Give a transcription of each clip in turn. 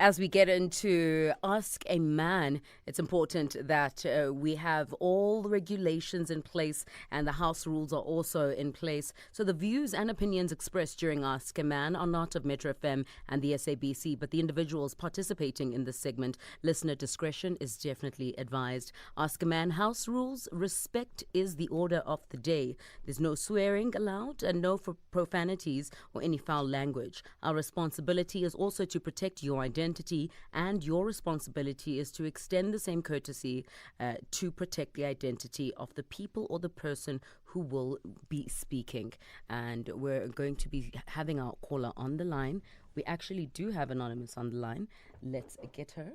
As we get into Ask a Man, it's important that we have all the regulations in place and the house rules are also in place. So the views and opinions expressed during Ask a Man are not of Metro FM and the SABC, but the individuals participating in this segment. Listener discretion is definitely advised. Ask a Man house rules: respect is the order of the day. There's no swearing allowed and no for profanities or any foul language. Our responsibility is also to protect your identity, and your responsibility is to extend the same courtesy to protect the identity of the people or the person who will be speaking. And we're going to be having our caller on the line. We actually do have Anonymous on the line. Let's get her.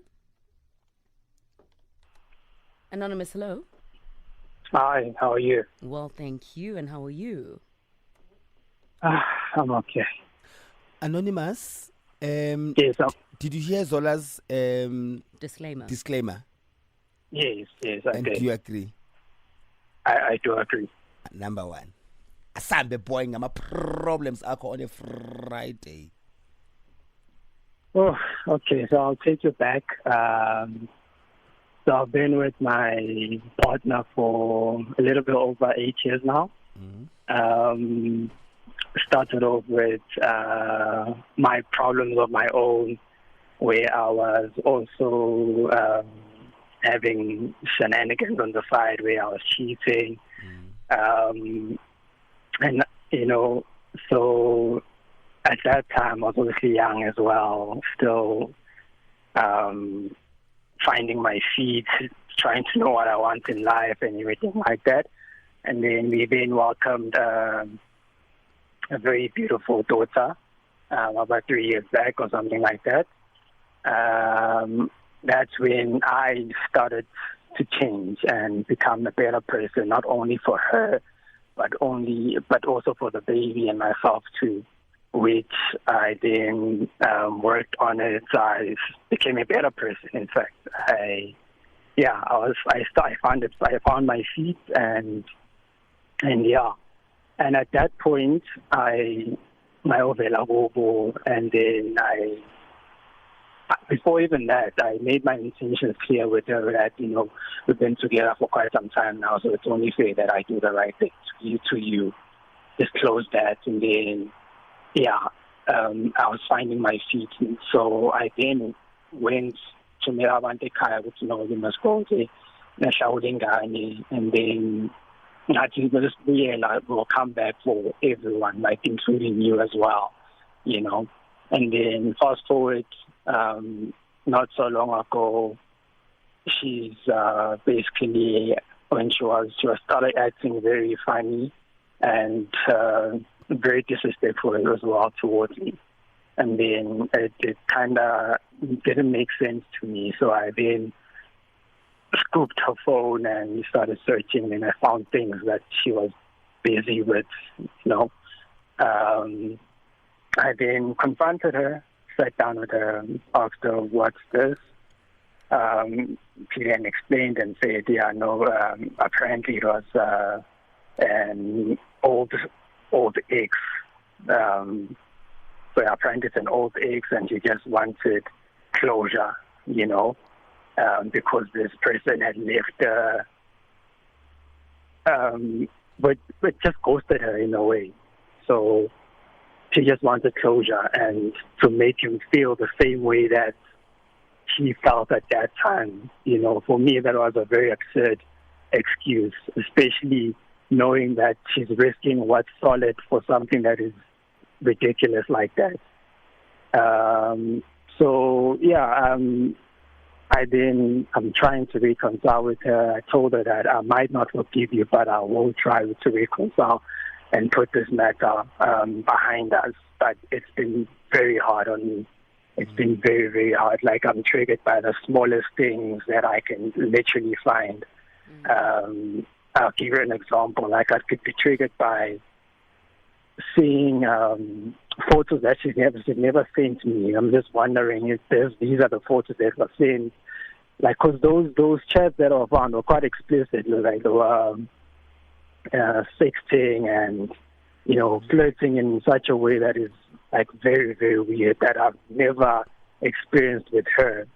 Anonymous, hello. Hi, how are you? Well, thank you. And how are you? I'm okay. Anonymous, Yes, did you hear Zola's Disclaimer. yes, I and did. do you agree? I do agree. Number one, asambe boy ngama problems akho on a Friday. Oh, okay, so I'll take you back. So I've been with my partner for a little bit over 8 years now. Started off with my problems of my own, where I was also having shenanigans on the side, where I was cheating. And, so at that time I was obviously young as well, still finding my feet, trying to know what I want in life and everything like that. And then we then welcomed a very beautiful daughter about 3 years back or something like that. That's when I started to change and become a better person, not only for her, but also for the baby and myself too, which I then worked on it. I became a better person. In fact, I found my feet and yeah. And at that point, my ovela gobo, and then before even that, I made my intentions clear with her that, we've been together for quite some time now, so it's only fair that I do the right thing to you. Disclose that, and then, I was finding my feet. And so I then went to Mirabante Kaya, which, you must go to Nashaudingani, and then I think will come back for everyone, like including you as well, And then fast forward, not so long ago, she's basically, when she started acting very funny and very disrespectful as well towards me. And then it kind of didn't make sense to me, so I then scooped her phone and started searching, and I found things that she was busy with, I then confronted her, sat down with her, asked her, what's this? She then explained and said, apparently it was an old ex. So apparently it's an old ex, and she just wanted closure, because this person had left but just ghosted her in a way. So she just wanted closure and to make him feel the same way that she felt at that time. For me, that was a very absurd excuse, especially knowing that she's risking what's solid for something that is ridiculous like that. I'm trying to reconcile with her. I told her that I might not forgive you, but I will try to reconcile and put this matter behind us. But it's been very hard on me. It's been very, very hard. Like, I'm triggered by the smallest things that I can literally find. I'll give you an example. Like, I could be triggered by seeing photos that she's never sent me. I'm just wondering if these are the photos that were sent. Like, because those chats that I found were quite explicit. Like, they were sexting and, flirting in such a way that is, like, very, very weird, that I've never experienced with her.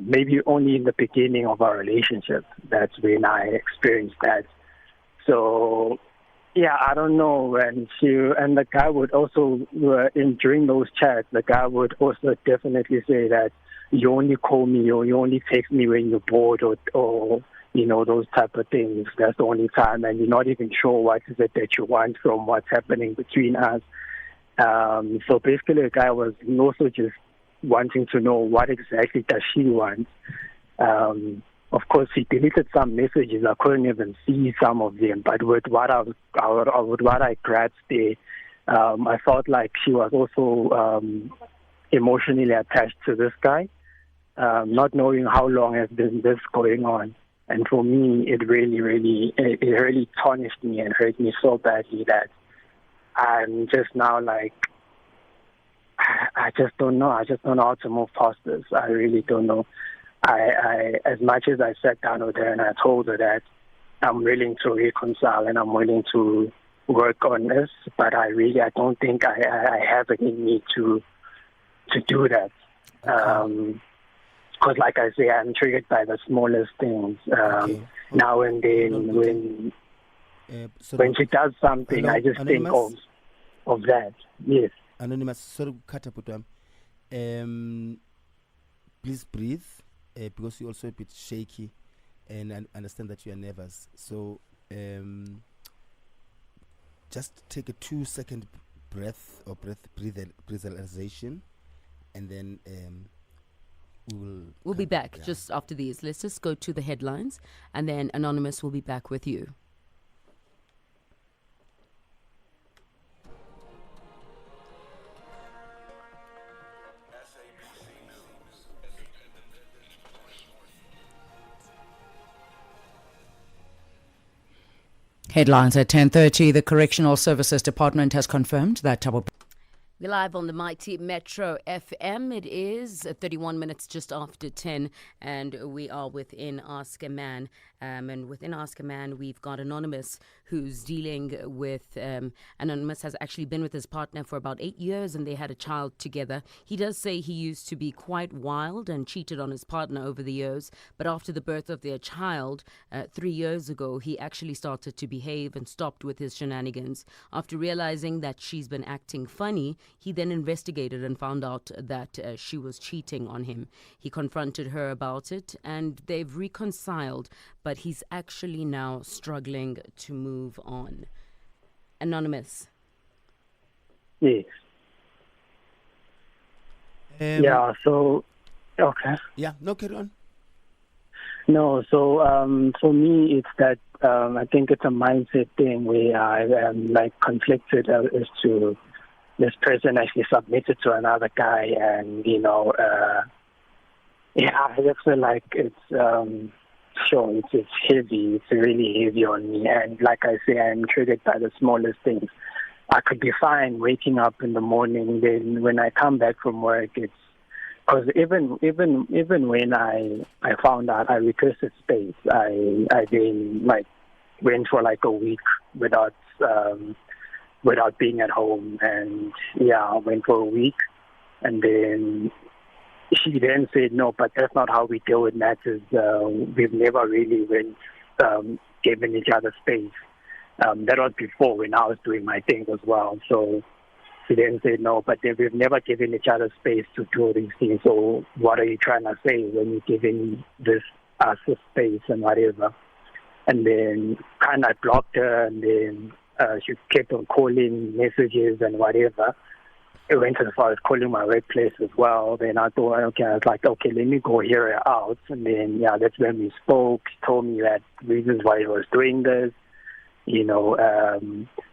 Maybe only in the beginning of our relationship. That's when I experienced that. So, yeah, I don't know. And the guy would also, during those chats, the guy would also definitely say that you only call me or you only text me when you're bored or those type of things. That's the only time, and you're not even sure what is it that you want from what's happening between us. So basically, the guy was also just wanting to know what exactly does she want. Of course, he deleted some messages. I couldn't even see some of them. But with what I grasped there, I felt like she was also emotionally attached to this guy, not knowing how long has been this going on. And for me, it really tarnished me and hurt me so badly that I'm just now like, I just don't know. I just don't know how to move past this. I really don't know. I as much as I sat down with her and I told her that I'm willing to reconcile and I'm willing to work on this, but I don't think I have it in me to do that. Because like I say, I'm triggered by the smallest things. Now and then when she does something, I just think of that. Yes. Anonymous, sorry, cut up with them. Please breathe, because you're also a bit shaky, and I understand that you are nervous. So just take a 2-second breath or breathalization, and then we'll be back just after these. Let's just go to the headlines, and then Anonymous will be back with you. Headlines at 10:30. The Correctional Services Department has confirmed that We're live on the mighty Metro FM. It is 31 minutes just after 10, and we are within Ask a Man. And within Ask a Man, we've got Anonymous, who's dealing with... Anonymous has actually been with his partner for about 8 years, and they had a child together. He does say he used to be quite wild and cheated on his partner over the years, but after the birth of their child 3 years ago, he actually started to behave and stopped with his shenanigans. After realizing that she's been acting funny, he then investigated and found out that she was cheating on him. He confronted her about it, and they've reconciled, but he's actually now struggling to move on. Anonymous. Yes. Yeah, so, okay. Yeah, no, carry on. No, so for me, it's that I think it's a mindset thing where I am like conflicted as to this person actually submitted to another guy, and I just feel like it's it's heavy. It's really heavy on me, and like I say, I'm triggered by the smallest things. I could be fine waking up in the morning, then when I come back from work, it's because even when I found out I requested space, I then went for a week without being at home, and I went for a week, and then she then said no, but that's not how we deal with matters. We've never really given each other space. That was before when I was doing my thing as well. So she then said no, but then we've never given each other space to do these things. So what are you trying to say when you're giving us a space and whatever? And then kind of blocked her, and then she kept on calling messages and whatever. It went as far as calling my workplace as well. Then I thought, okay, let me go hear her out. And then, that's when we spoke. She told me that reasons why he was doing this,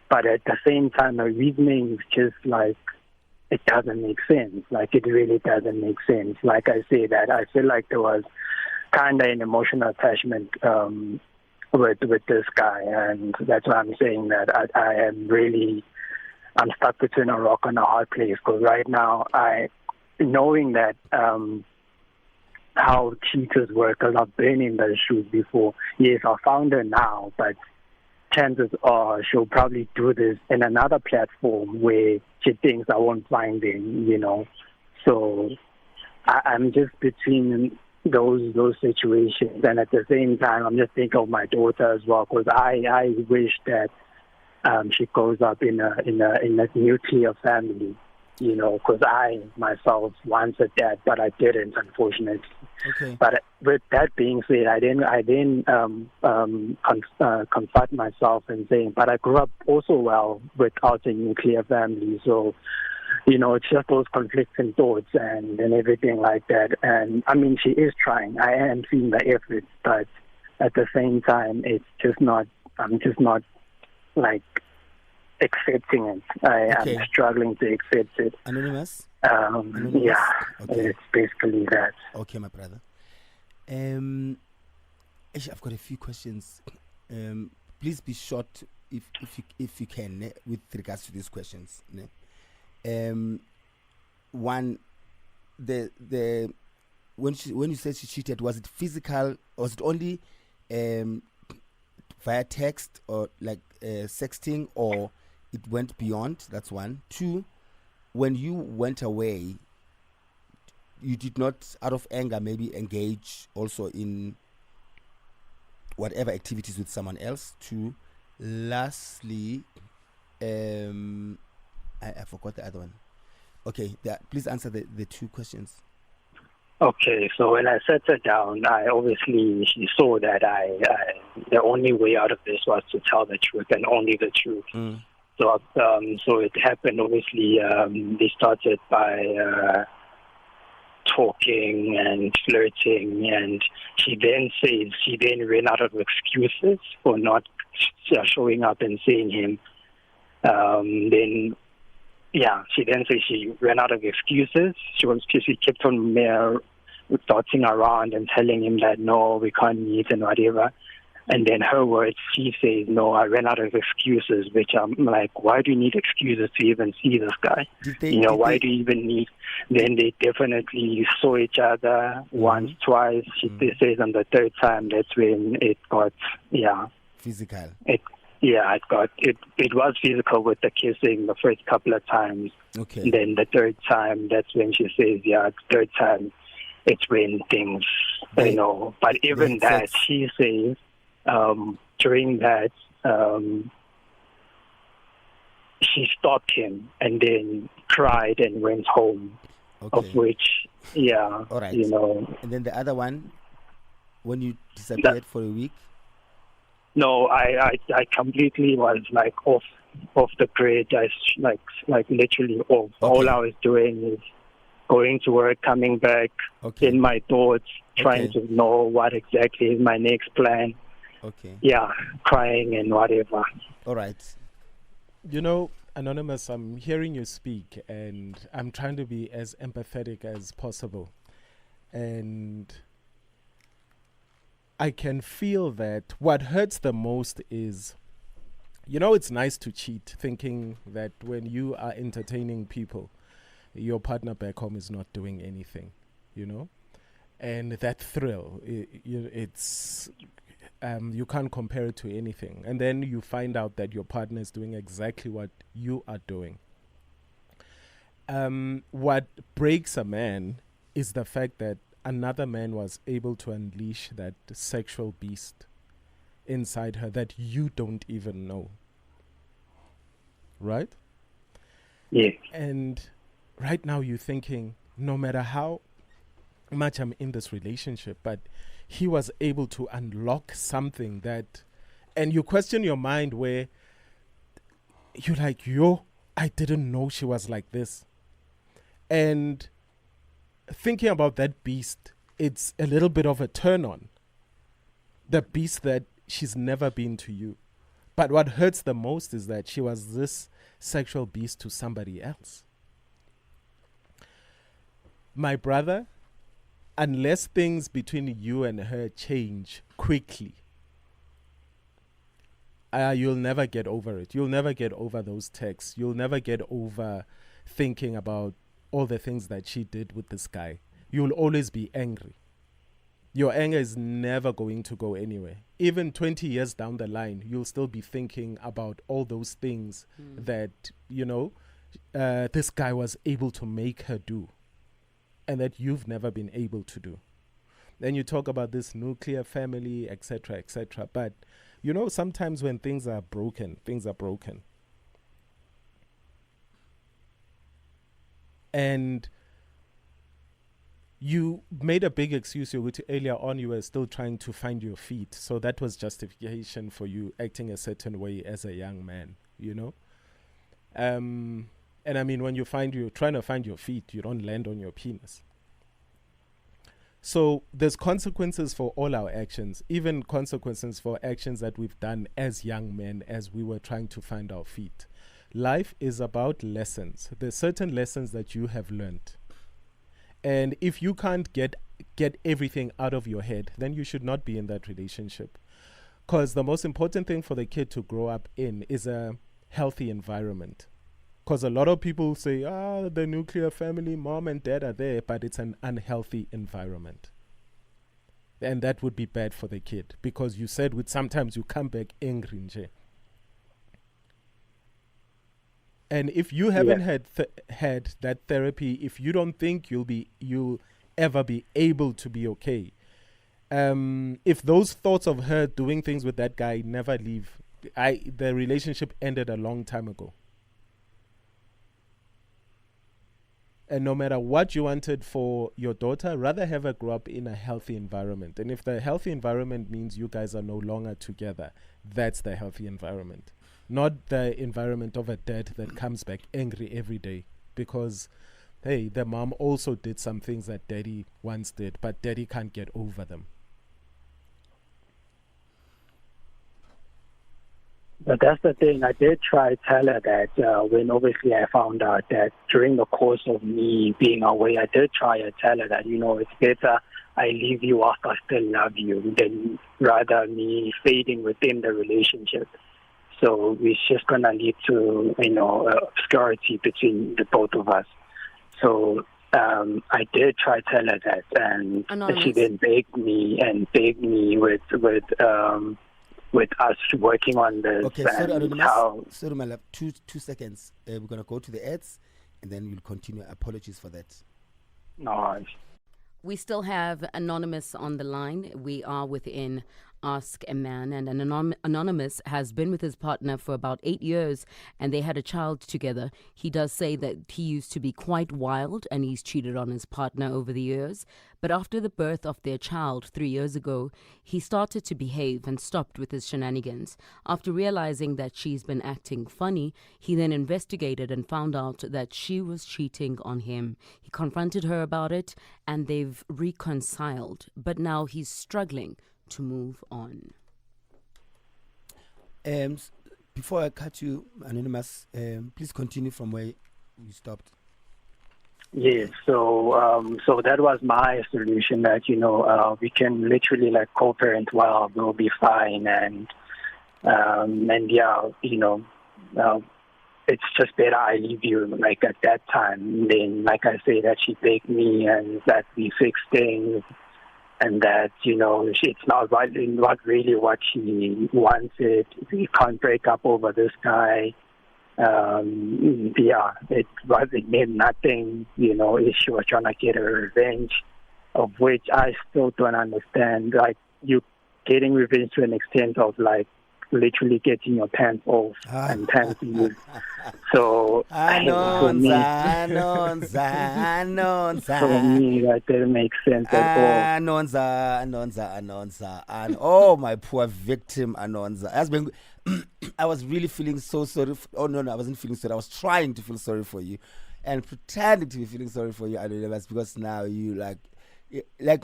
but at the same time, her reasoning is just it doesn't make sense. It really doesn't make sense. Like I say, that I feel like there was kind of an emotional attachment with this guy, and that's why I'm saying that I'm stuck between a rock and a hard place, because right now, knowing that how cheaters work, because I've been in those shoes before. Yes, I found her now, but chances are she'll probably do this in another platform where she thinks I won't find him, So I'm just between those situations, and at the same time, I'm just thinking of my daughter as well, because I wish that she grows up in a nuclear family, because I myself wanted that, but I didn't, unfortunately. Okay. But with that being said, I didn't comfort myself and saying, but I grew up also well without a nuclear family, so it's just those conflicting thoughts and everything like that. And I mean, she is trying. I am seeing the efforts, but at the same time, it's just not. I'm just not like accepting it. Okay. I'm struggling to accept it. Anonymous? Yeah, Okay. it's basically that. Okay, my brother. Actually, I've got a few questions. Please be short if you can with regards to these questions. One, the when you said she cheated, was it physical? Was it only via text or like sexting, or it went beyond? That's one. Two, when you went away, you did not, out of anger, maybe engage also in whatever activities with someone else. Two, lastly, I forgot the other one. Okay, please answer the two questions. Okay, so when I sat her down, she saw that the only way out of this was to tell the truth and only the truth. Mm. So it happened. Obviously, they started by talking and flirting, and she then ran out of excuses for not showing up and seeing him. She then said she ran out of excuses. She kept on dotting around and telling him that no, we can't meet and whatever. And then her words, she says, no, I ran out of excuses, which I'm like, why do you need excuses to even see this guy? Why do you even need? Then they definitely saw each other once, twice. She says on the third time, that's when it got, physical. It was physical with the kissing the first couple of times. Okay. And then the third time, that's when she says, the third time, it's when things, But even that, she says, during that, she stopped him and then cried and went home. Okay. Of which, all right. And then the other one, when you disappeared for a week? No, I completely was like off the grid. I like literally off. Okay. All I was doing is going to work, coming back, in my thoughts, trying to know what exactly is my next plan. Okay. Yeah, crying and whatever. All right. Anonymous, I'm hearing you speak, and I'm trying to be as empathetic as possible. And I can feel that what hurts the most is, it's nice to cheat, thinking that when you are entertaining people, your partner back home is not doing anything, and that thrill, it's you can't compare it to anything. And then you find out that your partner is doing exactly what you are doing. What breaks a man is the fact that another man was able to unleash that sexual beast inside her that you don't even know. Right? Yeah. And right now you're thinking, no matter how much I'm in this relationship, but he was able to unlock something that, and you question your mind where you're like, I didn't know she was like this. And thinking about that beast, it's a little bit of a turn on. The beast that she's never been to you. But what hurts the most is that she was this sexual beast to somebody else. My brother, unless things between you and her change quickly, you'll never get over it. You'll never get over those texts. You'll never get over thinking about all the things that she did with this guy. You'll always be angry. Your anger is never going to go anywhere. Even 20 years down the line, you'll still be thinking about all those things that, this guy was able to make her do. and that you've never been able to do. Then you talk about this nuclear family, etc., etc. But, you know, sometimes when things are broken, things are broken. And you made a big excuse, earlier on you were still trying to find your feet. So that was justification for you acting a certain way as a young man, you know? And I mean, when you're trying to find your feet, you don't land on your penis. So there's consequences for all our actions, even consequences for actions that we've done as young men as we were trying to find our feet. Life is about lessons. There's certain lessons that you have learned. And if you can't get everything out of your head, then you should not be in that relationship. Because the most important thing for the kid to grow up in is a healthy environment. Because a lot of people say, the nuclear family, mom and dad are there, but it's an unhealthy environment. And that would be bad for the kid. Because you said sometimes you come back angry. Nje. And if you haven't had that therapy, if you don't think you'll ever be able to be okay, if those thoughts of her doing things with that guy never leave, the relationship ended a long time ago. And no matter what you wanted for your daughter, rather have her grow up in a healthy environment. And if the healthy environment means you guys are no longer together, that's the healthy environment. Not the environment of a dad that comes back angry every day because, hey, the mom also did some things that daddy once did, but daddy can't get over them. But that's the thing. I did try to tell her that when obviously I found out that during the course of me being away, I did try to tell her that, you know, it's better I leave you after I still love you than rather me fading within the relationship. So it's just going to lead to, you know, obscurity between the both of us. So I did try to tell her that, and she then begged me with us working on this. Okay, sorry, my love. 2 seconds. We're going to go to the ads, and then we'll continue. Apologies for that. No. We still have Anonymous on the line. We are within Ask a Man, and an Anonymous has been with his partner for about 8 years, and they had a child together. He does say that he used to be quite wild, and he's cheated on his partner over the years. But after the birth of their child 3 years ago, he started to behave and stopped with his shenanigans. After realizing that she's been acting funny, he then investigated and found out that she was cheating on him. He confronted her about it, and they've reconciled. But now he's struggling to move on. Before I cut you, Anonymous, please continue from where you stopped. Yes, so that was my solution, that, you know, we can literally like co-parent well, we'll be fine, and yeah, you know, it's just better I leave you like at that time. And then, like I say, that she begged me and that we fix things, and that, you know, it's not really what she wanted. We can't break up over this guy. Yeah, it meant nothing, you know, if she was trying to get her revenge, of which I still don't understand. Like, you getting revenge to an extent of like literally getting your pants off and pants used. So for me, that didn't make sense at all. And oh, my poor victim, Anonza. I was really feeling so sorry. I wasn't feeling sorry. I was trying to feel sorry for you and pretending to be feeling sorry for you, because now you like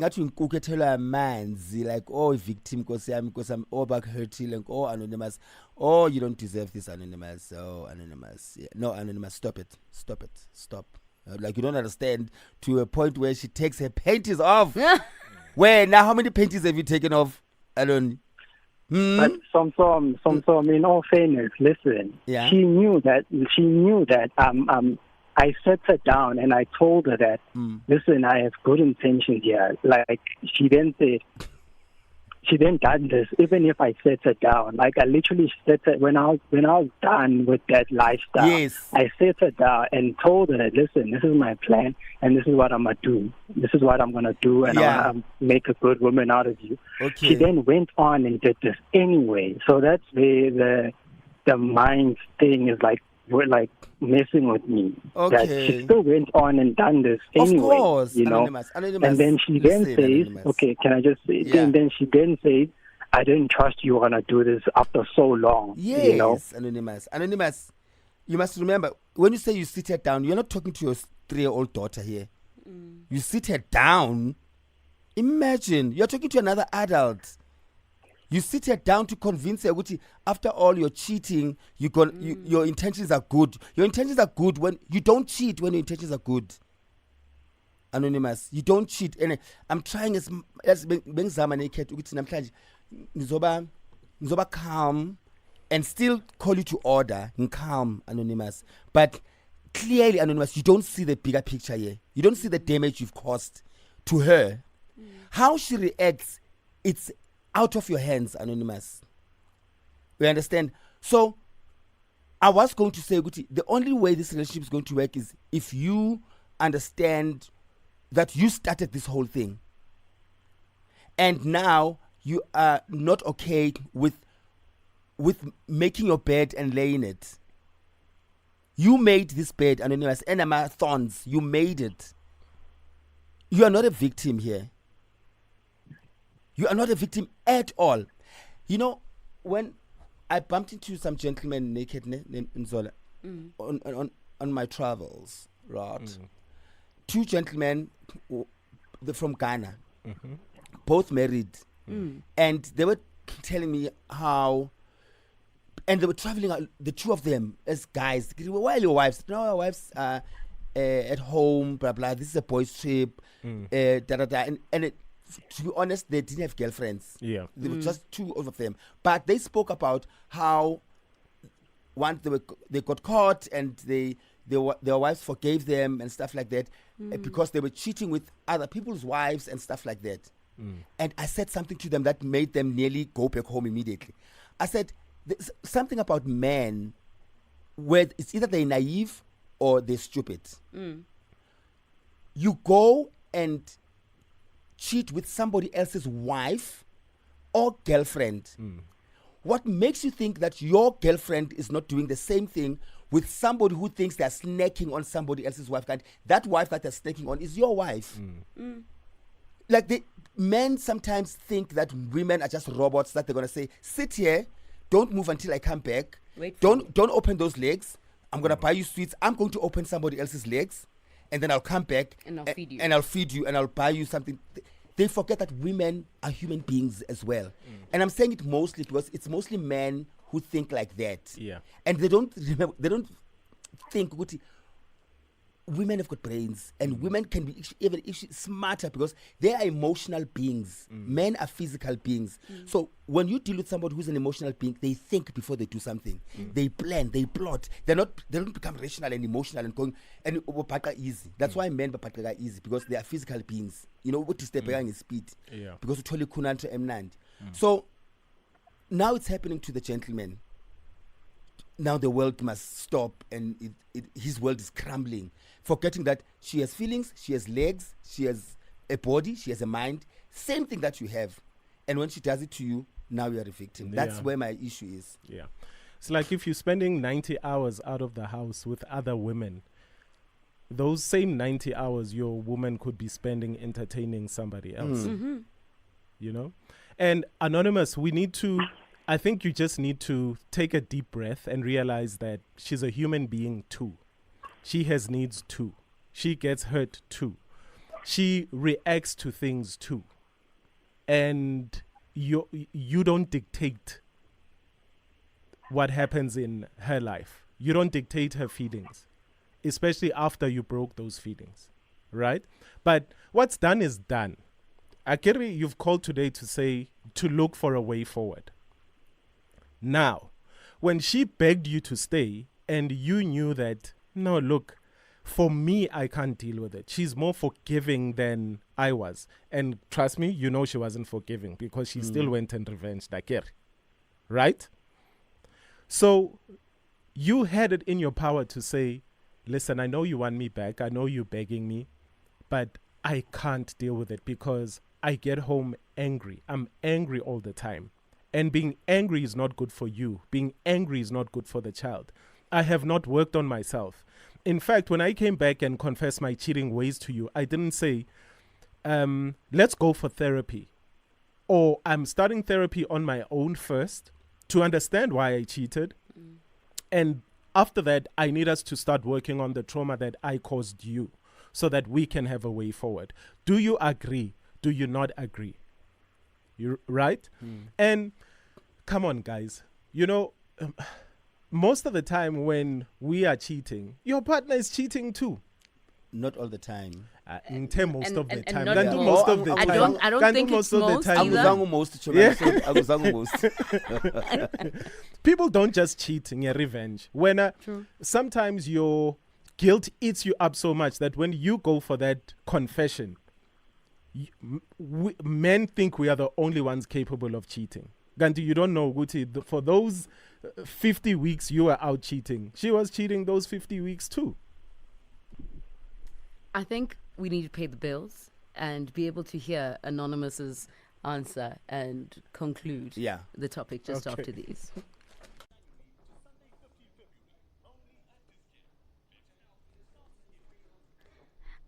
not to kuketela manzi, like, oh, victim, because I'm all back hurting, like, oh, Anonymous, oh, you don't deserve this, Anonymous, oh, Anonymous, yeah. No, Anonymous, stop. Like, you don't understand, to a point where she takes her panties off. Where now, how many panties have you taken off, Alon? But some, in all fairness, listen, yeah. She knew that I sat her down and I told her that, listen, I have good intentions here. Like, she then said, she then done this. Even if I set her down, like I literally set her when I was done with that lifestyle. Yes. I set her down and told her, listen, this is my plan, and this is what I'm gonna do. This is what I'm gonna do, and Yeah. I'm gonna make a good woman out of you. Okay. She then went on and did this anyway. So that's where the mind thing is like, we're like messing with me. That Okay. she still went on and done this anyway. Of course, you know. Anonymous. And then she then Listen, says, Anonymous. okay, can I just say, Yeah. and then she then says, I didn't trust you were going to do this after so long. Yes, You know? Anonymous. Anonymous, you must remember, when you say you sit her down, you're not talking to your 3-year-old daughter here. You sit her down. Imagine, you're talking to another adult. You sit her down to convince her, Guti, after all your cheating, your intentions are good. Your intentions are good when you don't cheat when your intentions are good. Anonymous, you don't cheat. And I'm trying as bengizama naked ukuthi namhlanje ngizoba calm and still call you to order. Calm, Anonymous. But clearly, Anonymous, you don't see the bigger picture here. You don't see the damage you've caused to her. How she reacts, it's out of your hands, Anonymous. We understand? So, I was going to say, Guti, the only way this relationship is going to work is if you understand that you started this whole thing. And now you are not okay with making your bed and laying it. You made this bed, Anonymous, and my thorns. You made it. You are not a victim here. You are not a victim at all. You know, when I bumped into some gentlemen naked in Zola on my travels, right? 2 gentlemen from Ghana, both married, and they were telling me how, and they were traveling, the 2 of them as guys. Where are your wives? No, our wives are at home, blah blah. This is a boys' trip, da da da. And to be honest, they didn't have girlfriends. Yeah, they were just 2 of them. But they spoke about how once they got caught and their wives forgave them and stuff like that because they were cheating with other people's wives and stuff like that. And I said something to them that made them nearly go back home immediately. I said, there's something about men where it's either they're naive or they're stupid. You go and cheat with somebody else's wife or girlfriend. What makes you think that your girlfriend is not doing the same thing with somebody who thinks they're snacking on somebody else's wife? And that wife that they're snacking on is your wife. Like the men sometimes think that women are just robots, that they're going to say, sit here, don't move until I come back. Don't open those legs. I'm going to buy you sweets. I'm going to open somebody else's legs. And then I'll come back And I'll feed you. And I'll feed you and I'll buy you something. They forget that women are human beings as well. And I'm saying it mostly because it's mostly men who think like that. Yeah. And they don't think Guti, women have got brains and women can be even smarter because they are emotional beings. Men are physical beings. So when you deal with somebody who's an emotional being, they think before they do something. They plan, they plot. They don't become rational and emotional and going and easy. That's why men are easy, because they are physical beings. You know what is the speed. Yeah. Because we totally kunanto emnand. So now it's happening to the gentleman. Now the world must stop, and his world is crumbling, forgetting that she has feelings, she has legs, she has a body, she has a mind, same thing that you have. And when she does it to you, now you are a victim. That's where my issue is. Yeah. It's like if you're spending 90 hours out of the house with other women, those same 90 hours your woman could be spending entertaining somebody else. You know? And Anonymous, I think you just need to take a deep breath and realize that she's a human being too. She has needs too. She gets hurt too. She reacts to things too. And you don't dictate what happens in her life. You don't dictate her feelings, especially after you broke those feelings, right? But what's done is done. Akiri, you've called today to look for a way forward. Now, when she begged you to stay and you knew that, no, look, for me, I can't deal with it. She's more forgiving than I was. And trust me, you know she wasn't forgiving because she still went and revenged Dakir. Right? So you had it in your power to say, listen, I know you want me back. I know you're begging me, but I can't deal with it because I get home angry. I'm angry all the time. And being angry is not good for you. Being angry is not good for the child. I have not worked on myself. In fact, when I came back and confessed my cheating ways to you, I didn't say, let's go for therapy. Or I'm starting therapy on my own first to understand why I cheated. And after that, I need us to start working on the trauma that I caused you so that we can have a way forward. Do you agree? Do you not agree? You right? And come on, guys. You know, most of the time when we are cheating, your partner is cheating too. Not all the time. Most of the time. not Can't do most. most of the time. I don't Can't do think it's most of the most time. either. Akuzangu most. People don't just cheat in a revenge. When sometimes your guilt eats you up so much that when you go for that confession, men think we are the only ones capable of cheating. Gandhi, you don't know, Guti, for those 50 weeks you were out cheating, she was cheating those 50 weeks too. I think we need to pay the bills and be able to hear Anonymous's answer and conclude the topic just after these.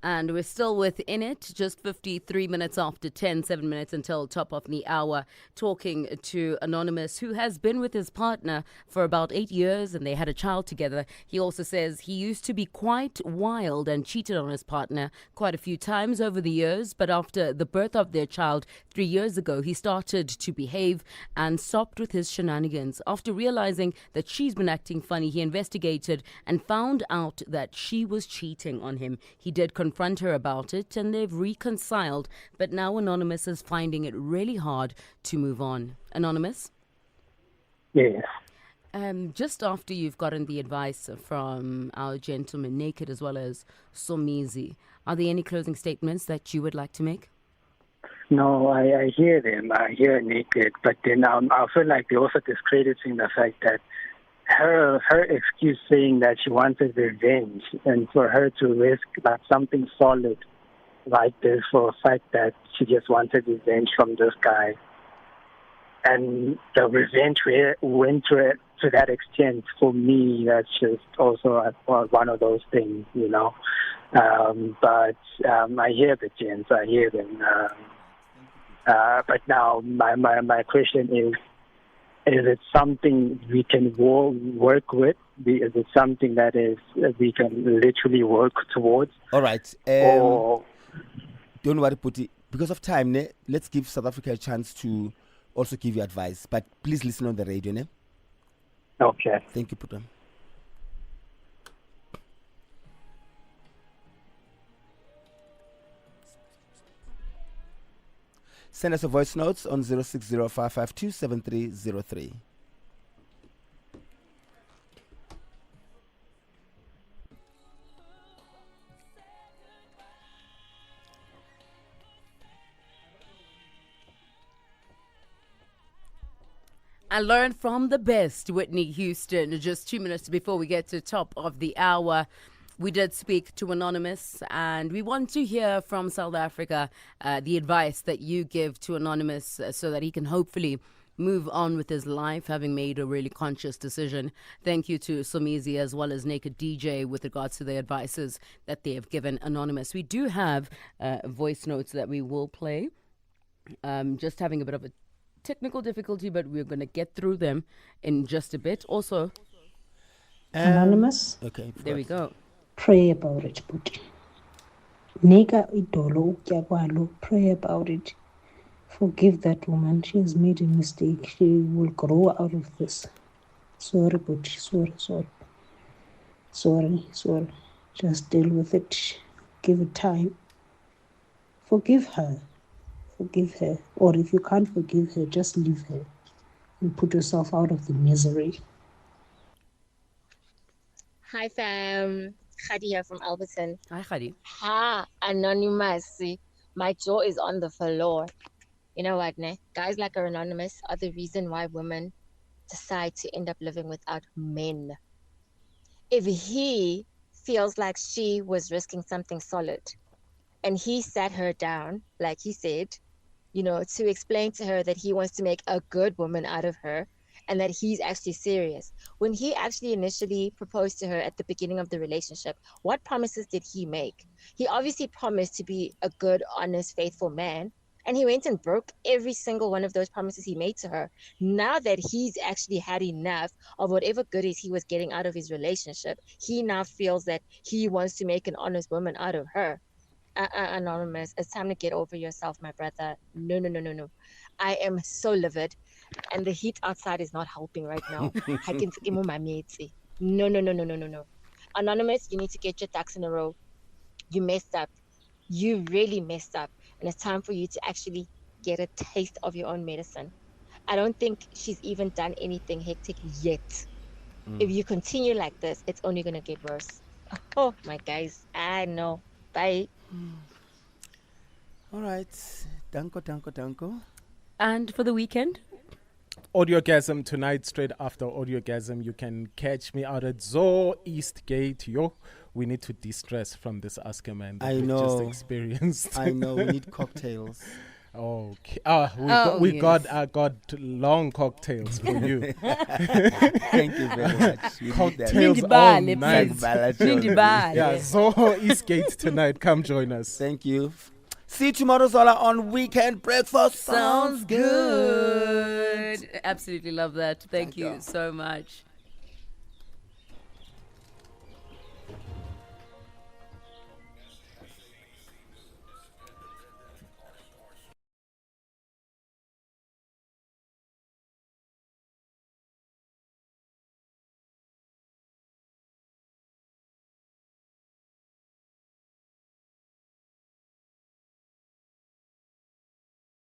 And we're still within it, just 53 minutes after 10, 7 minutes until top of the hour, talking to Anonymous, who has been with his partner for about 8 years and they had a child together. He also says he used to be quite wild and cheated on his partner quite a few times over the years. But after the birth of their child 3 years ago, he started to behave and stopped with his shenanigans. After realizing that she's been acting funny, he investigated and found out that she was cheating on him. He did confront her about it and they've reconciled, but now Anonymous is finding it really hard to move on. Anonymous? Yes. Just after you've gotten the advice from our gentleman Naked as well as Somizi, are there any closing statements that you would like to make? No, I hear them. I hear Naked, but then I feel like they're also discrediting the fact that her excuse saying that she wanted revenge and for her to risk like something solid like this for a fact that she just wanted revenge from this guy. And the revenge went to that extent. For me, that's just also one of those things, you know. But I hear the gents, I hear them. But now my question is it something we can work with? Is it something that is we can literally work towards? All right. Or don't worry, Puti. Because of time, let's give South Africa a chance to also give you advice. But please listen on the radio, ne? Okay. Thank you, Puti. Send us a voice notes on 0605527303. I learned from the best, Whitney Houston. Just 2 minutes before we get to top of the hour, we did speak to Anonymous, and we want to hear from South Africa the advice that you give to Anonymous so that he can hopefully move on with his life, having made a really conscious decision. Thank you to Somizi as well as Naked DJ with regards to the advices that they have given Anonymous. We do have voice notes that we will play. Just having a bit of a technical difficulty, but we're going to get through them in just a bit. Also, Anonymous. Okay. there we go. Pray about it, but Nika idolo ukyakwalo. Pray about it. Forgive that woman. She has made a mistake. She will grow out of this. Sorry, but sorry. Just deal with it. Give it time. Forgive her. Or if you can't forgive her, just leave her and put yourself out of the misery. Hi fam, Khadi here from Alberton. Hi, Khadi. Ha, Anonymous. My jaw is on the floor. You know what, ne? Guys like our Anonymous are the reason why women decide to end up living without men. If he feels like she was risking something solid and he sat her down, like he said, to explain to her that he wants to make a good woman out of her and that he's actually serious. When he actually initially proposed to her at the beginning of the relationship, what promises did he make? He obviously promised to be a good, honest, faithful man. And he went and broke every single one of those promises he made to her. Now that he's actually had enough of whatever goodies he was getting out of his relationship, he now feels that he wants to make an honest woman out of her. Anonymous, it's time to get over yourself, my brother. No, no, no, no, no. I am so livid, and the heat outside is not helping right now. I can see my mates. No, no, no, no, no, no, no. Anonymous, you need to get your ducks in a row. You messed up. You really messed up, and it's time for you to actually get a taste of your own medicine. I don't think she's even done anything hectic yet. If you continue like this, it's only gonna get worse. Oh, my guys, I know. Bye. All right. Danko. And for the weekend? Audiogasm tonight, straight after Audiogasm. You can catch me out at Zoo Eastgate. We need to de-stress from this Ask a Man that I we've know. just experienced. I know. We need cocktails. Okay. Yes. got long cocktails for you. Thank you very much. We need that. Cocktails all Nindibale, night. please. Balachon. Nindibale. Yeah, Zoo Eastgate tonight. Come join us. Thank you. See you tomorrow, Zola, on Weekend Breakfast. Sounds good. Absolutely love that. Thank you you. so much.